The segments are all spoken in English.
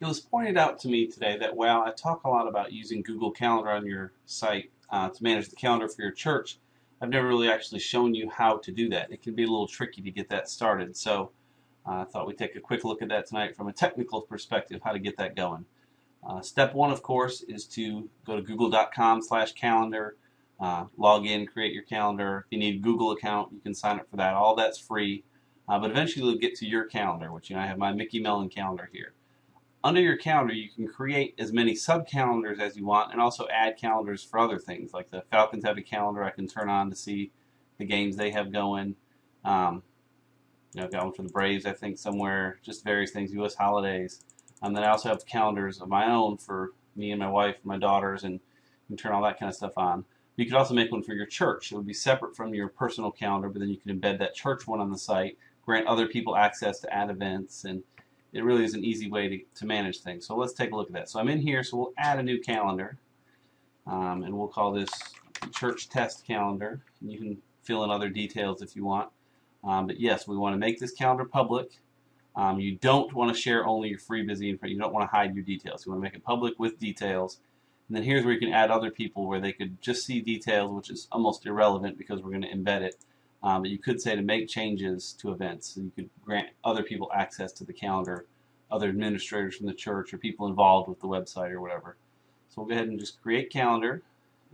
It was pointed out to me today that while I talk a lot about using Google Calendar on your site to manage the calendar for your church, I've never really actually shown you how to do that. It can be a little tricky to get that started. So I thought we'd take a quick look at that tonight from a technical perspective, how to get that going. Step one, of course, is to go to google.com/calendar, log in, create your calendar. If you need a Google account, you can sign up for that. All that's free. But eventually you'll get to your calendar, which I have my Mickey Mellon calendar here. Under your calendar, you can create as many sub-calendars as you want and also add calendars for other things. Like the Falcons have a calendar I can turn on to see the games they have going. I've got one for the Braves, I think, somewhere, just various things, U.S. holidays. Then I also have calendars of my own for me and my wife and my daughters, and you can turn all that kind of stuff on. You could also make one for your church. It would be separate from your personal calendar, but then you can embed that church one on the site, grant other people access to add events, and it really is an easy way to manage things. So let's take a look at that. So I'm in here, so we'll add a new calendar, and we'll call this Church Test Calendar. You can fill in other details if you want. But yes, we want to make this calendar public. You don't want to share only your free busy info. You don't want to hide your details. You want to make it public with details. And then here's where you can add other people where they could just see details, which is almost irrelevant because we're going to embed it. But you could say to make changes to events. So you could grant other people access to the calendar, other administrators from the church or people involved with the website or whatever. So we'll go ahead and just create calendar.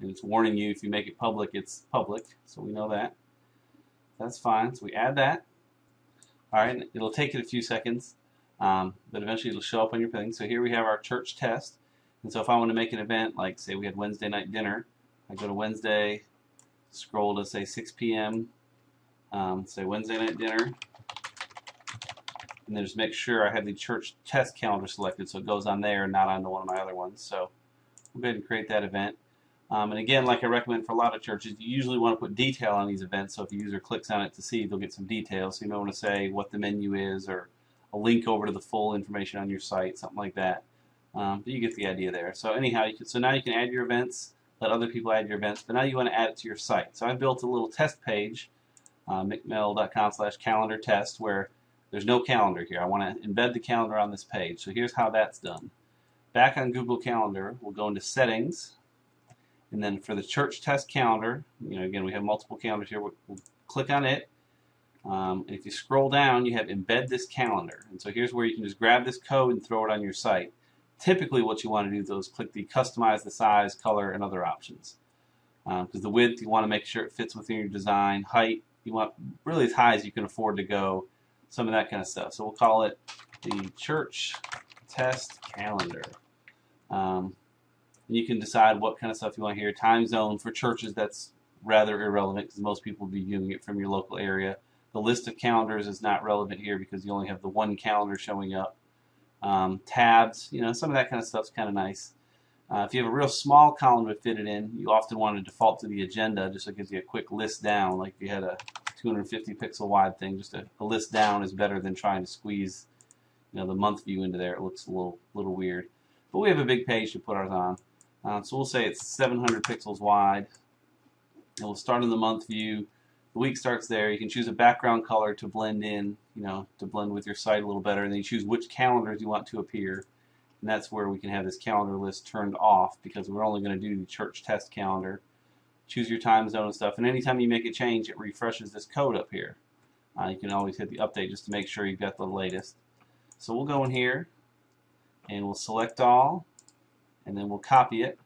And it's warning you if you make it public, it's public. So we know that. That's fine. So we add that. All right, it'll take it a few seconds, but eventually it'll show up on your thing. So here we have our church test. And so if I want to make an event, like say we had Wednesday night dinner, I go to Wednesday, scroll to say 6 p.m., say Wednesday night dinner, and then just make sure I have the church test calendar selected so it goes on there and not onto one of my other ones. So we'll go ahead and create that event. And again, like I recommend for a lot of churches, you usually want to put detail on these events, so if a user clicks on it to see, they'll get some details. So you might want to say what the menu is or a link over to the full information on your site, something like that. But you get the idea there. So anyhow, so now you can add your events, let other people add your events, but now you want to add it to your site. So I've built a little test page, mcmell.com/calendar test, where there's no calendar here. I want to embed the calendar on this page. So here's how that's done. Back on Google Calendar, we'll go into Settings, and then for the church test calendar, again, we have multiple calendars here. We'll click on it. And if you scroll down, you have embed this calendar. And so here's where you can just grab this code and throw it on your site. Typically, what you want to do, though, is click the customize the size, color, and other options. Because the width, you want to make sure it fits within your design. Height, you want really as high as you can afford to go. Some of that kind of stuff. So we'll call it the church test calendar. You can decide what kind of stuff you want here. Time zone for churches, that's rather irrelevant because most people will be viewing it from your local area. The list of calendars is not relevant here because you only have the one calendar showing up. Tabs, some of that kind of stuff is kind of nice. If you have a real small column to fit it in, you often want to default to the agenda just so it gives you a quick list down. Like if you had a 250 pixel wide thing, just a list down is better than trying to squeeze the month view into there. It looks a little weird. But we have a big page to put ours on. So we'll say it's 700 pixels wide. And we'll start in the month view. The week starts there. You can choose a background color to blend in, to blend with your site a little better. And then you choose which calendars you want to appear. And that's where we can have this calendar list turned off because we're only going to do the church test calendar. Choose your time zone and stuff. And anytime you make a change, it refreshes this code up here. You can always hit the update just to make sure you've got the latest. So we'll go in here and we'll select all. And then we'll copy it.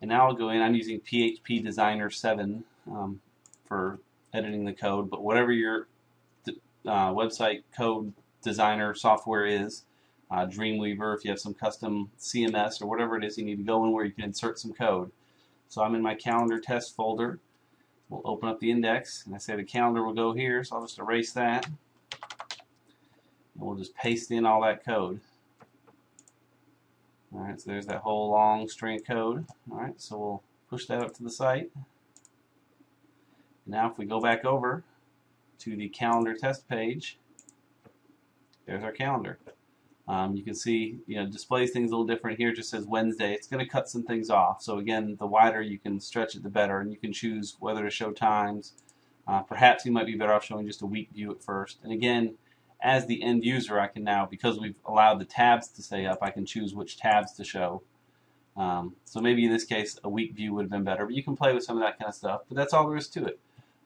And now I'll go in. I'm using PHP Designer 7 for editing the code. But whatever your website code designer software is, Dreamweaver, if you have some custom CMS or whatever it is, you need to go in where you can insert some code. So I'm in my calendar test folder. We'll open up the index. And I say the calendar will go here. So I'll just erase that. And we'll just paste in all that code. Alright, so there's that whole long string of code. Alright, so we'll push that up to the site. Now if we go back over to the calendar test page, there's our calendar. You can see, displays things a little different. Here it just says Wednesday. It's going to cut some things off. So again, the wider you can stretch it, the better. And you can choose whether to show times. Perhaps you might be better off showing just a week view at first. And again, as the end user, I can now, because we've allowed the tabs to stay up, I can choose which tabs to show. So maybe in this case, a week view would have been better, but you can play with some of that kind of stuff. But that's all there is to it.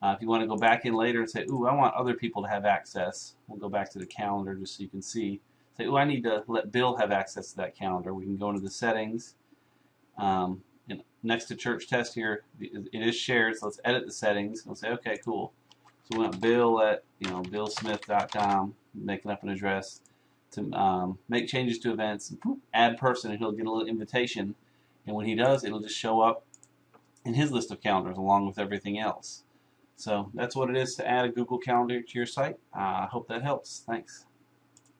If you want to go back in later and say, ooh, I want other people to have access, we'll go back to the calendar just so you can see. Say, ooh, I need to let Bill have access to that calendar. We can go into the settings. And next to church test here, it is shared, so let's edit the settings. We'll say, okay, cool. So we want Bill at billsmith.com, making up an address, to make changes to events, and poof, add person, and he'll get a little invitation. And when he does, it'll just show up in his list of calendars along with everything else. So that's what it is to add a Google Calendar to your site. I hope that helps. Thanks.